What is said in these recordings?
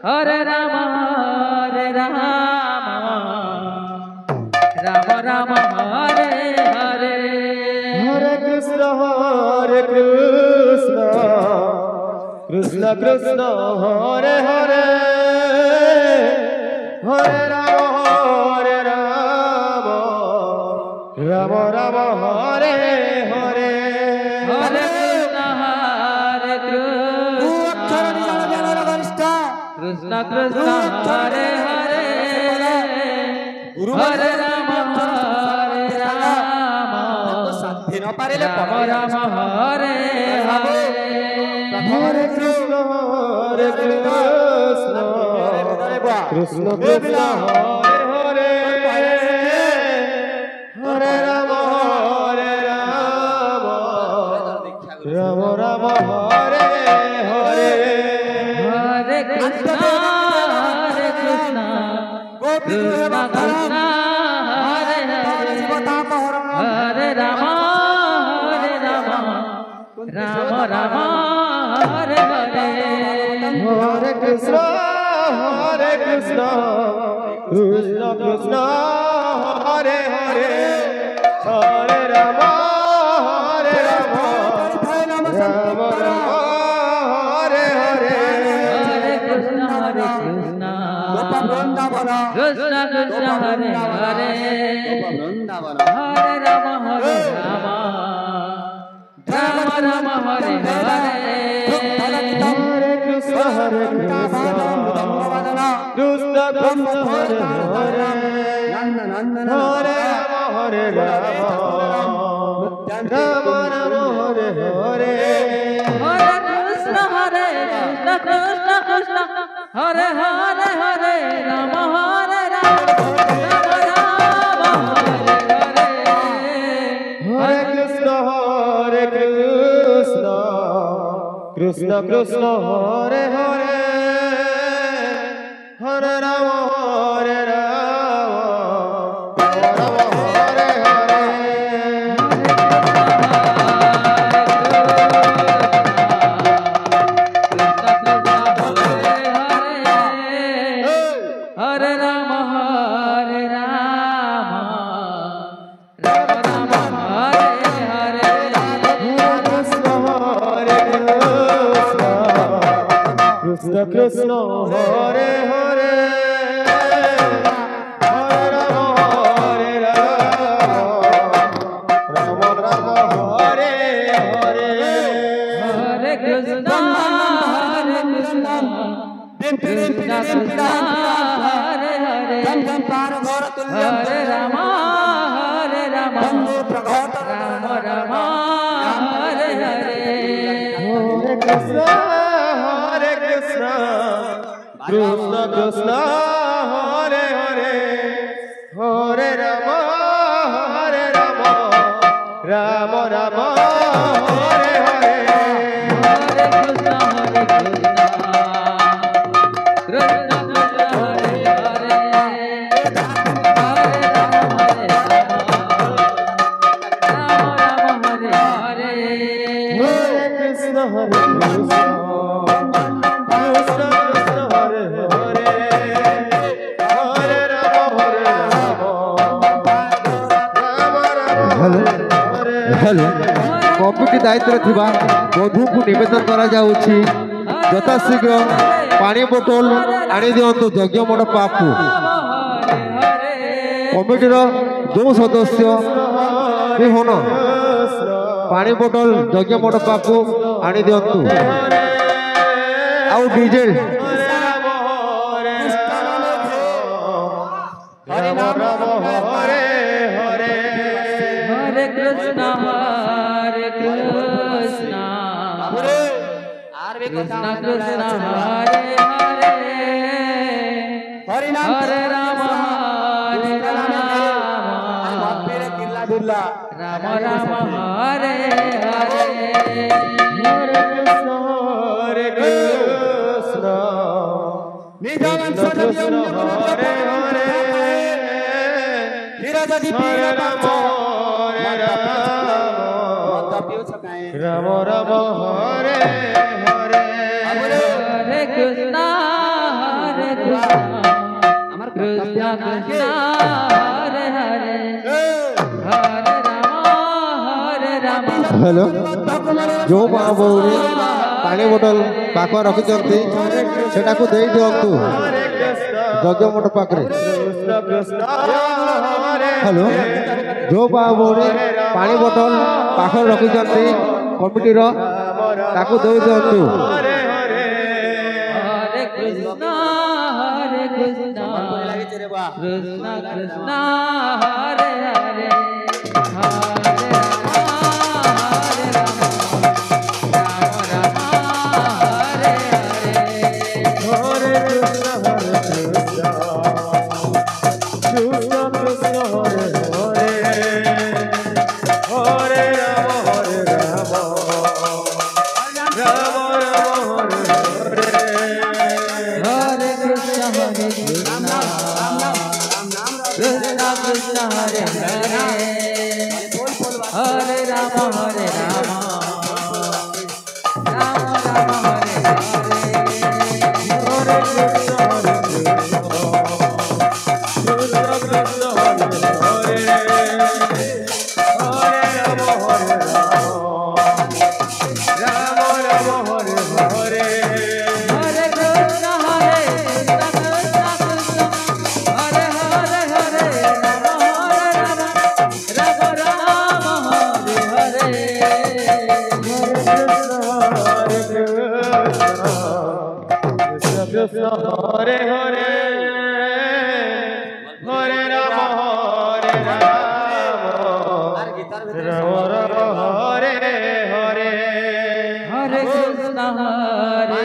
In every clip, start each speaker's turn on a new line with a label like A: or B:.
A: Hare Rama Hare Rama Rama Rama Hare Hare
B: Hare Krishna Hare Krishna Krishna Krishna Hare Hare Hare Rama Rama Rama Hare Hare
A: Hare Krishna Hare Krishna Krishna Krishna Hare Hare Hare Rama Hare Rama Rama Rama Hare Hare
B: Hare Krishna Hare Krishna Krishna Krishna Hare Hare Hare Rama Rama Rama Hare Hare
A: Hare Krishna Hare Krishna Krishna Krishna Hare Hare Hare Rama Rama Rama Hare Hare
B: Hare Krishna Hare Krishna Krishna Krishna Hare Hare Hare Rama Rama Rama Hare Hare
A: Hare Krishna Krishna Krishna Hare Hare Hare Rama Rama Rama Hare Hare
B: Hare Krishna Hare Krishna Krishna Krishna Hare Hare Hare Rama Rama Rama Hare Hare
A: Hare Krishna Krishna Krishna Hare Hare Hare Rama Rama Hare Hare
B: Hare Krishna Hare Krishna Krishna Krishna Hare Hare Hare Rama Rama Hare Hare
A: Hare Rama Hare Rama Rama Rama Hare Hare
B: Hare Krishna Hare Krishna Krishna Krishna Hare Hare Hare Rama Rama Rama Hare Hare
A: Hare Krishna Krishna Krishna Hare Hare Hare Rama Rama Rama Hare Hare
B: Hare Krishna Hare Krishna Krishna Krishna Hare Hare Hare Rama Rama Rama Hare Hare
A: Hare Krishna Krishna Krishna Hare Hare Hare Rama Rama Hare Hare
B: Hare Krishna Hare Krishna Krishna Krishna Hare Hare Hare Rama Rama
C: hello committee दायित्व थिबा बधू को निवेदन करा जाउछि यथाशीघ्र पानी बोतल आनी दियंतु यज्ञ मंडप पाखु कमिटीर जो सदस्य भी होन पानी बोतल यज्ञ मंडप पाखु आनी दियंतु आउ DJ
B: Hare
A: Krishna Krishna Krishna Hare Hare Hare Rama Rama Rama Hare Hare
B: Hare Krishna Hare Krishna Krishna Krishna Hare Hare Hare Rama Rama Rama Hare Hare
A: Hare Krishna আমার কৃষ্ণ কৃষ্ণ হরে হরে হরে রাম
C: হ্যালো जो माँ बौरी पानी बोतल पाख रखिंट सेटा को दे दिंतु जज मठ पाखे
B: कृष्ण कृष्ण हरे
C: हेलो जो माँ बौरी पानी बोतल पाख रखिंट कमिटीर ताकू दे दिंतु
B: हरे हरे
A: हरे कृष्ण कृष्ण कृष्ण हरे हरे हरे राम हरे राम राम राम हरे
B: कृष्ण हरे हरे हरे राम राम राम हरे हरे
A: हरे कृष्ण हरे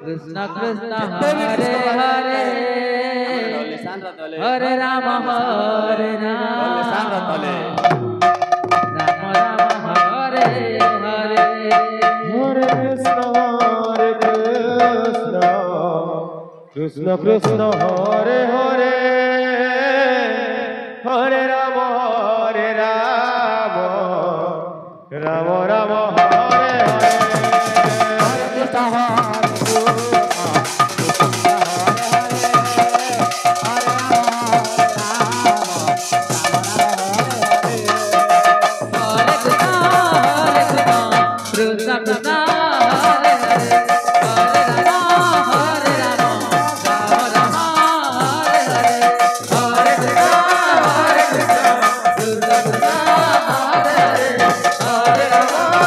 A: कृष्ण कृष्ण हरे हरे हरे राम हरे राम राम राम हरे हरे
B: हरे कृष्ण कृष्ण हरे हरे हरे राम राम राम हरे हरे
A: कृष्ण कृष्ण हरे हरे हरे राम हरे Ram Ram Ram Hare Hare Hare Krishna Krishna Krishna Hare Hare Hare Ram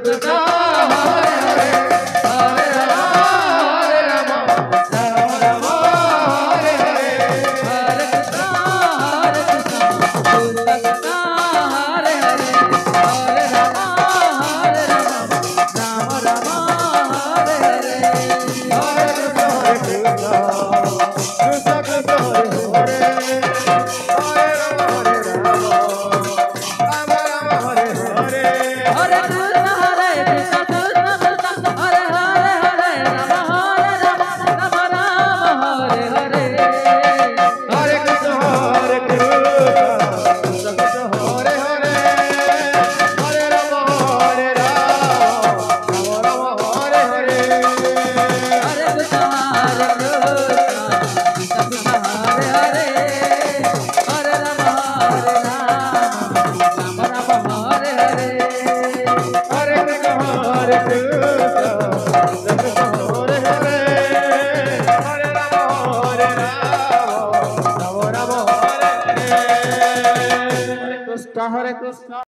A: Krishna Hare Hare Hare Rama Rama Hare Hare Hare Krishna Krishna Hare Hare Hare Rama Rama Hare Hare
B: Hare Krishna